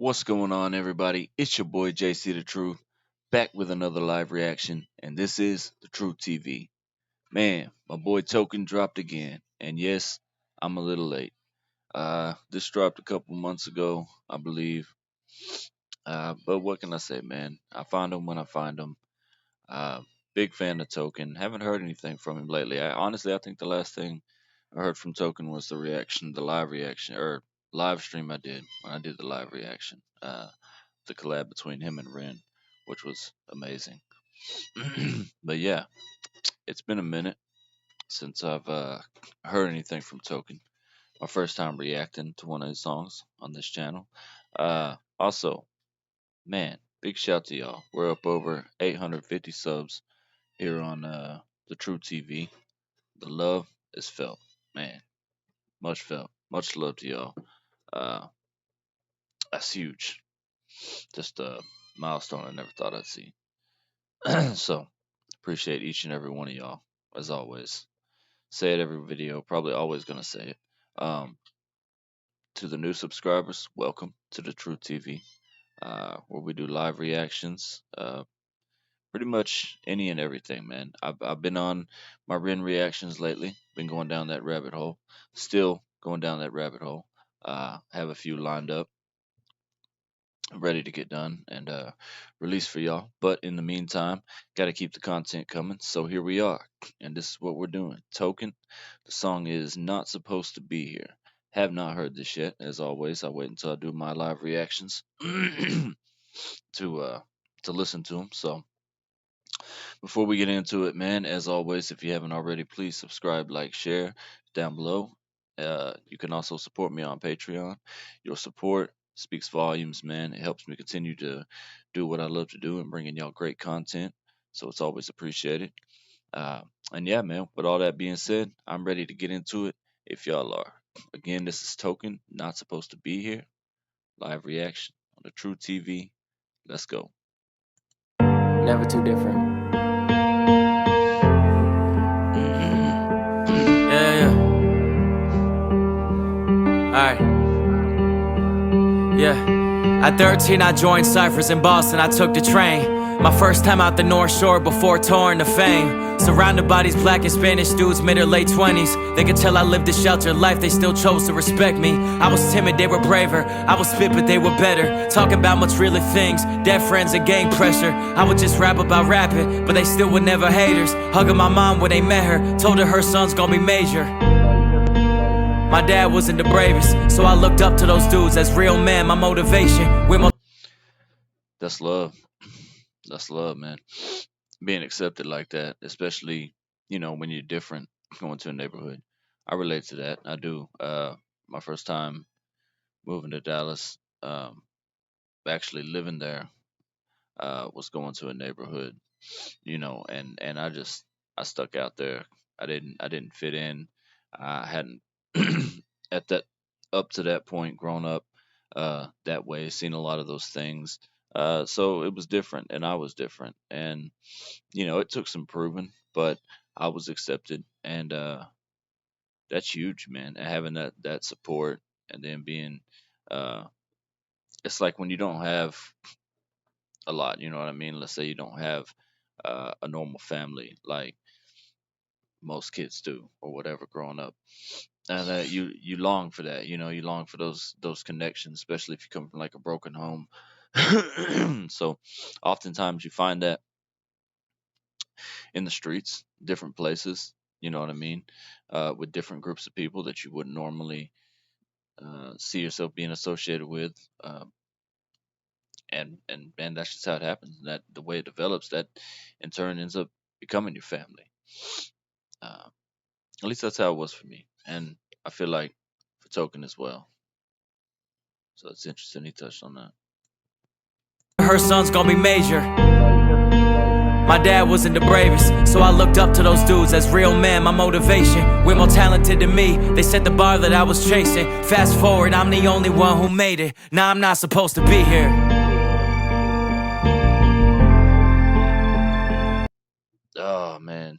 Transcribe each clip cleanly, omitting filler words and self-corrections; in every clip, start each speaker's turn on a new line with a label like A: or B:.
A: What's going on, everybody? It's your boy JC the Truth, back with another live reaction, and this is the Truth TV. Man, my boy Token dropped again, and yes, I'm a little late. This dropped a couple months ago, I believe. But what can I say, man? I find him when I find him. Uh, Big fan of Token. Haven't heard anything from him lately. I think the last thing I heard from Token was the live reaction, or live stream I did when I did the live reaction. The collab between him and Ren, which was amazing. But yeah, it's been a minute since I've heard anything from Token. My first time reacting to one of his songs on this channel. Also, man, big shout to y'all. We're up over 850 subs here on the True TV. The love is felt, man. Much felt. Much love to y'all. Uh, that's huge. Just a milestone I never thought I'd see. So appreciate each and every one of y'all, as always. Say it every video, probably always gonna say it. To the new subscribers, welcome to the True TV, where we do live reactions. Pretty much any and everything, man. I've been on my Ren reactions lately. Been going down that rabbit hole. Still going down that rabbit hole. Have a few lined up, ready to get done and released for y'all. But in the meantime, got to keep the content coming. So here we are, and this is what we're doing. Token. The song is "Not Supposed to Be Here." Have not heard this yet. As always, I wait until I do my live reactions to listen to them. So before we get into it, man, as always, if you haven't already, please subscribe, like, share down below. You can also support me on Patreon. Your support speaks volumes, man. It helps me continue to do what I love to do and bringing y'all great content. So it's always appreciated. Uh, and yeah, man, with all that being said, I'm ready to get into it if y'all are. Again, this is Token, Not Supposed to Be Here, live reaction on the True TV. Let's go.
B: Never too different. Yeah, yeah. Alright. Yeah. At 13, I joined Cyphers in Boston. I took the train. My first time out the North Shore before touring to fame. Surrounded by these black and Spanish dudes, mid or late 20s. They could tell I lived a sheltered life, they still chose to respect me. I was timid, they were braver. I was spit, but they were better. Talking about much realer things, dead friends and gang pressure. I would just rap about rapping, but they still were never haters. Hugging my mom when they met her, told her son's gonna be major. My dad wasn't the bravest, so I looked up to those dudes as real men, my motivation.
A: That's love. That's love, man. Being accepted like that, especially, when you're different, going to a neighborhood. I relate to that. I do. My first time moving to Dallas, actually living there, was going to a neighborhood, and I stuck out there. I didn't fit in. I hadn't at that up to that point grown up that way, seen a lot of those things. So it was different, and I was different, and it took some proving, but I was accepted, and that's huge, man. And having that support, and then being, uh, it's like when you don't have a lot, you know what I mean. Let's say you don't have a normal family like most kids do, or whatever, growing up, and you long for that. You long for those connections, especially if you come from like a broken home. So oftentimes you find that in the streets, different places, you know what I mean, with different groups of people that you wouldn't normally see yourself being associated with. And that's just how it happens. That the way it develops, that in turn ends up becoming your family. uh, at least that's how it was for me, and I feel like for Token as well. So it's interesting he touched on that.
B: Her son's gonna be major. My dad wasn't the bravest, so I looked up to those dudes as real men, my motivation. We're more talented than me, they set the bar that I was chasing. Fast forward, I'm the only one who made it. Now I'm not supposed to be here.
A: Oh man,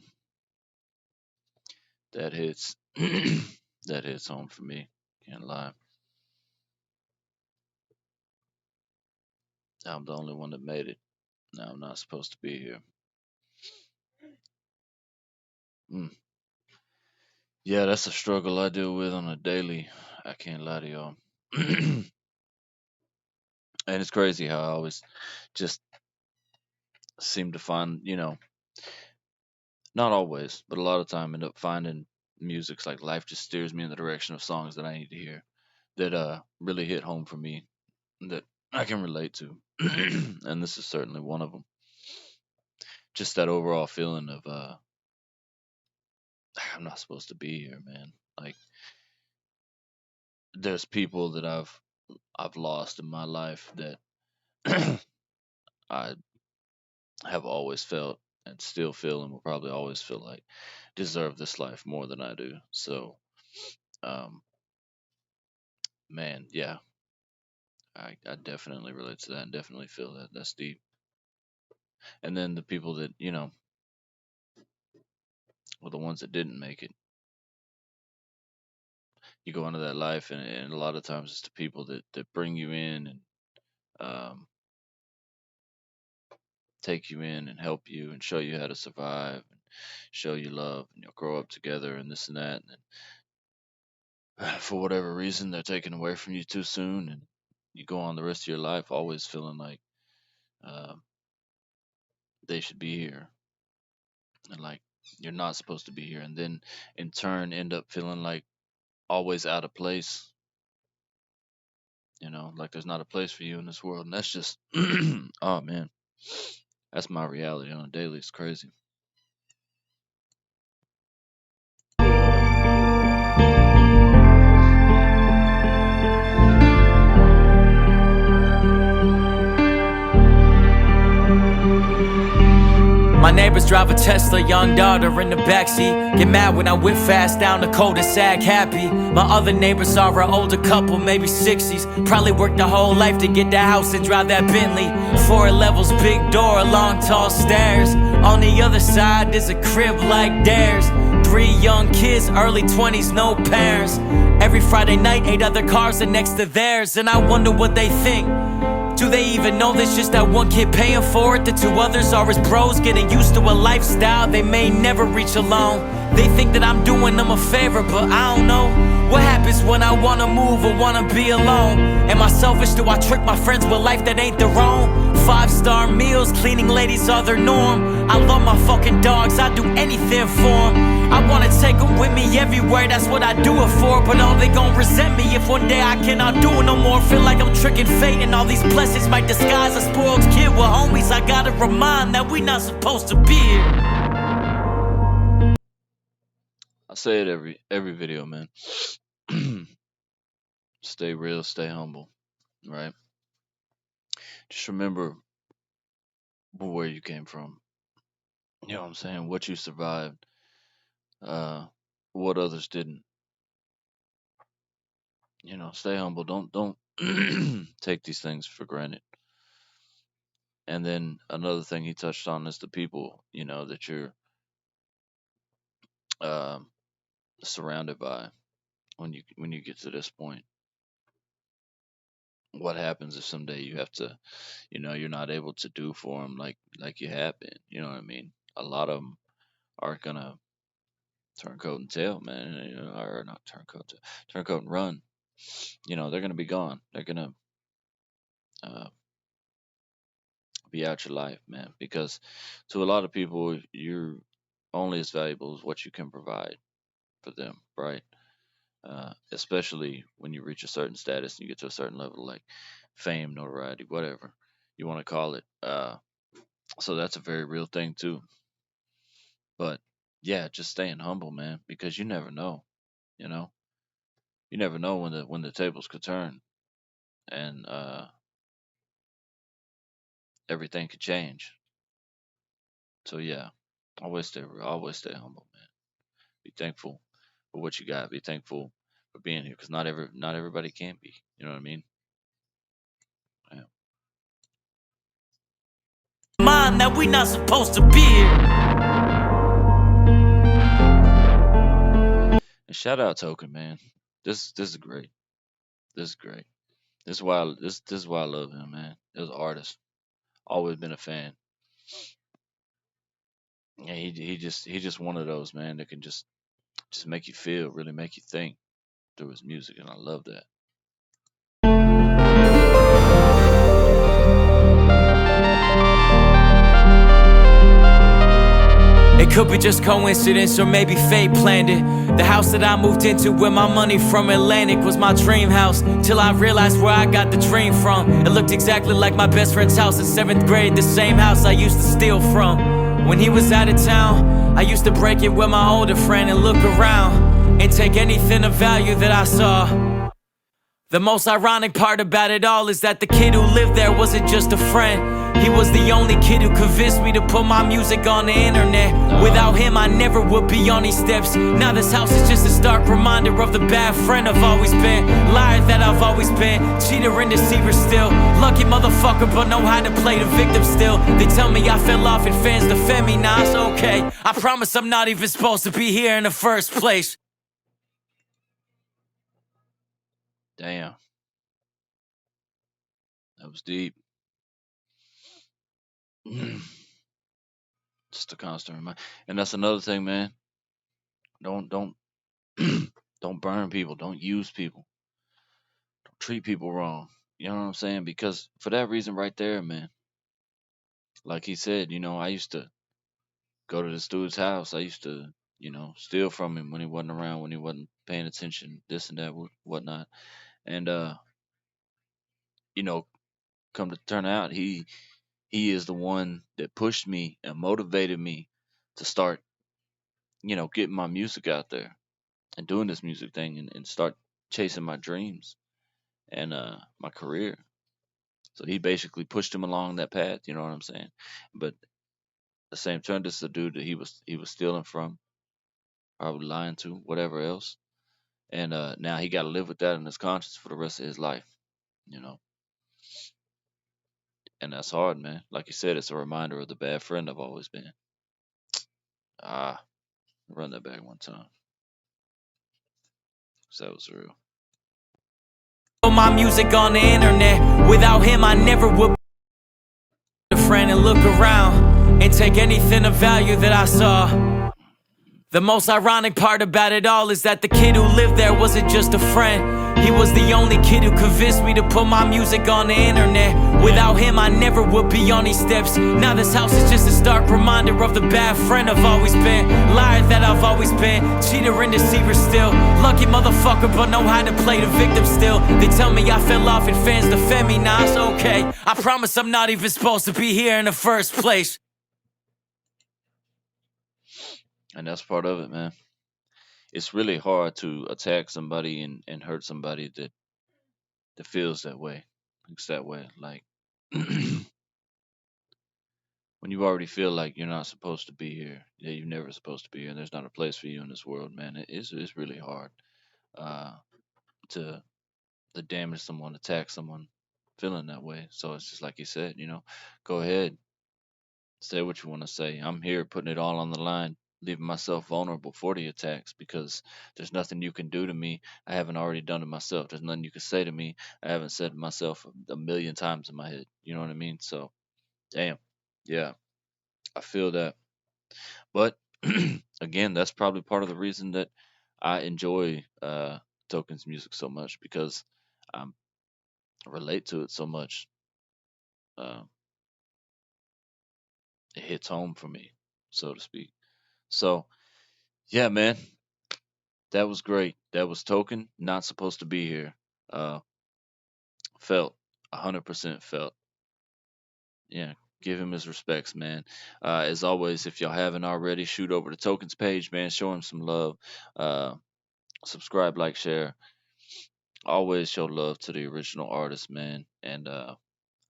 A: that hits. That hits home for me. Can't lie. I'm the only one that made it. Now I'm not supposed to be here. Mm. Yeah, that's a struggle I deal with on a daily. I can't lie to y'all. And it's crazy how I always just seem to find, not always, but a lot of time end up finding music's like life just steers me in the direction of songs that I need to hear that really hit home for me that I can relate to. And this is certainly one of them. Just that overall feeling of I'm not supposed to be here, man. Like there's people that I've lost in my life that I have always felt and still feel and will probably always feel like deserve this life more than I do. So, um, man, yeah, I definitely relate to that and definitely feel that. That's deep. And then the people that, well, the ones that didn't make it, you go into that life and a lot of times it's the people that bring you in and um, take you in and help you and show you how to survive and show you love and you'll grow up together and this and that. And then, for whatever reason, they're taken away from you too soon and you go on the rest of your life always feeling like um, they should be here and like you're not supposed to be here, and then in turn end up feeling like always out of place. Like there's not a place for you in this world, and that's just oh man, that's my reality on a daily. It's crazy.
B: My neighbors drive a Tesla, young daughter in the backseat. Get mad when I whip fast down the cul-de-sac, happy. My other neighbors are an older couple, maybe 60s. Probably worked their whole life to get the house and drive that Bentley. 4 levels, big door, long tall stairs. On the other side there's a crib like theirs. 3 young kids, early 20s, no parents. Every Friday night 8 other cars are next to theirs. And I wonder what they think. Do they even know there's just that one kid paying for it? The 2 others are his bros, getting used to a lifestyle they may never reach alone. They think that I'm doing them a favor, but I don't know. What happens when I wanna move or wanna be alone? Am I selfish? Do I trick my friends with life that ain't their own? 5-star meals, cleaning ladies are their norm. I love my fucking dogs, I'd do anything for them. I wanna take them with me everywhere, that's what I do it for. But all they gon' resent me if one day I cannot do it no more. Feel like I'm tricking fate and all these blessings might disguise a spoiled kid with homies. I gotta remind that we not supposed to be here.
A: I say it every video, man. Stay real, stay humble, right? Just remember where you came from. You know what I'm saying? What you survived, uh, what others didn't. Stay humble. Don't take these things for granted. And then another thing he touched on is the people, that you're um, surrounded by when you get to this point. What happens if someday you have to, you're not able to do for them like you have been? You know what I mean? A lot of them are gonna turn coat and tail, man. Or not turn coat, turn coat and run. They're gonna be gone. They're gonna uh, be out your life, man. Because to a lot of people, you're only as valuable as what you can provide for them, right? Especially when you reach a certain status and you get to a certain level, like fame, notoriety, whatever you want to call it. So that's a very real thing too. But yeah, just staying humble, man, because you never know. You know, you never know when the tables could turn and everything could change. So yeah, always stay humble, man. Be thankful for what you got. Be thankful for being here, because not everybody can be. You know what I mean? Yeah.
B: Mind that we not supposed to be here.
A: And shout out Token, man. This is great. This is great. this is why I love him, man. As an artist, always been a fan. Yeah, he just one of those, man, that can just make you feel, really make you think through his music, and I love that.
B: It could be just coincidence or maybe fate planned it. The house that I moved into with my money from Atlantic was my dream house, till I realized where I got the dream from. It looked exactly like my best friend's house in 7th grade, the same house I used to steal from. When he was out of town, I used to break it with my older friend and look around and take anything of value that I saw. The most ironic part about it all is that the kid who lived there wasn't just a friend. He was the only kid who convinced me to put my music on the internet. Without him, I never would be on these steps. Now this house is just a stark reminder of the bad friend I've always been, liar that I've always been, cheater and deceiver still. Lucky motherfucker, but know how to play the victim still. They tell me I fell off and fans defend me, nah, it's okay. I promise I'm not even supposed to be here in the first place.
A: Damn, that was deep. Just a constant reminder, and that's another thing, man. Don't don't burn people. Don't use people. Don't treat people wrong. You know what I'm saying? Because for that reason right there, man. Like he said, I used to go to this dude's house. I used to, steal from him when he wasn't around, when he wasn't paying attention, this and that, whatnot. And you know, come to turn out, he is the one that pushed me and motivated me to start, getting my music out there and doing this music thing and start chasing my dreams and my career. So he basically pushed him along that path, you know what I'm saying? But at the same time, this is a dude that he was stealing from, probably lying to, whatever else. And now he got to live with that in his conscience for the rest of his life, you know. And that's hard, man. Like you said, it's a reminder of the bad friend I've always been. Ah, run that back one time. 'Cause that was real.
B: Put my music on the internet. Without him, I never would be a friend and look around and take anything of value that I saw. The most ironic part about it all is that the kid who lived there wasn't just a friend. He was the only kid who convinced me to put my music on the internet. Without him, I never would be on these steps. Now this house is just a stark reminder of the bad friend I've always been, liar that I've always been, cheater and deceiver still. Lucky motherfucker, but know how to play the victim still. They tell me I fell off and fans defend me, nah, it's okay. I promise I'm not even supposed to be here in the first place.
A: And that's part of it, man. It's really hard to attack somebody and hurt somebody that feels that way, thinks that way. Like when you already feel like you're not supposed to be here, yeah, you're never supposed to be here, and there's not a place for you in this world, man. It's really hard uh, to damage someone, attack someone feeling that way. So it's just like you said, go ahead, say what you want to say. I'm here putting it all on the line, leaving myself vulnerable for the attacks because there's nothing you can do to me I haven't already done to myself. There's nothing you can say to me I haven't said to myself a million times in my head. You know what I mean? So, damn. Yeah, I feel that. But again, that's probably part of the reason that I enjoy Token's music so much because I relate to it so much. Uh, it hits home for me, so to speak. So, yeah, man, that was great. That was Token, not supposed to be here. Uh, felt 100% felt. Yeah, give him his respects, man. As always, if y'all haven't already, shoot over to Token's page, man. Show him some love. Uh, subscribe, like, share. Always show love to the original artist, man. And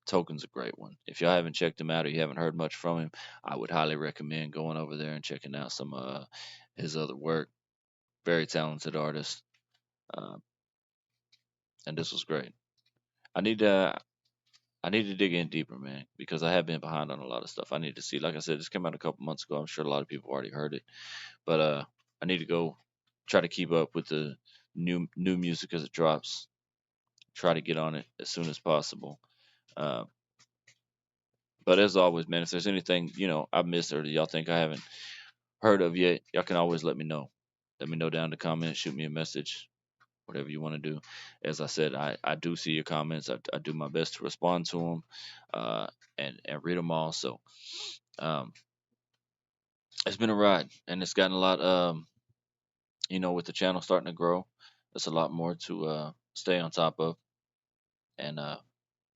A: Token's a great one. If y'all haven't checked him out or you haven't heard much from him, I would highly recommend going over there and checking out some his other work. Very talented artist, uh, and this was great. I need to dig in deeper, man, because I have been behind on a lot of stuff. I need to see. Like I said, this came out a couple months ago. I'm sure a lot of people already heard it, but I need to go try to keep up with the new music as it drops. try to get on it as soon as possible. Uh, but as always, man, if there's anything I missed or that y'all think I haven't heard of yet, y'all can always let me know. Let me know down in the comments. Shoot me a message. Whatever you want to do. As I said, I do see your comments. I do my best to respond to them, uh, and read them all. So um, it's been a ride, and it's gotten a lot. With the channel starting to grow, there's a lot more to stay on top of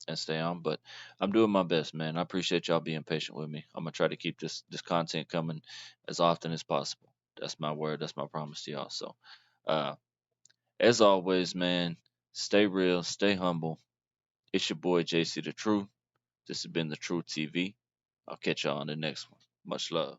A: and stay on. But I'm doing my best, man. I appreciate y'all being patient with me. I'm gonna try to keep this content coming as often as possible. That's my word. That's my promise to y'all. So, uh, as always, man, stay real, stay humble. It's your boy JC the Truth. This has been the Truth TV. I'll catch y'all on the next one. Much love.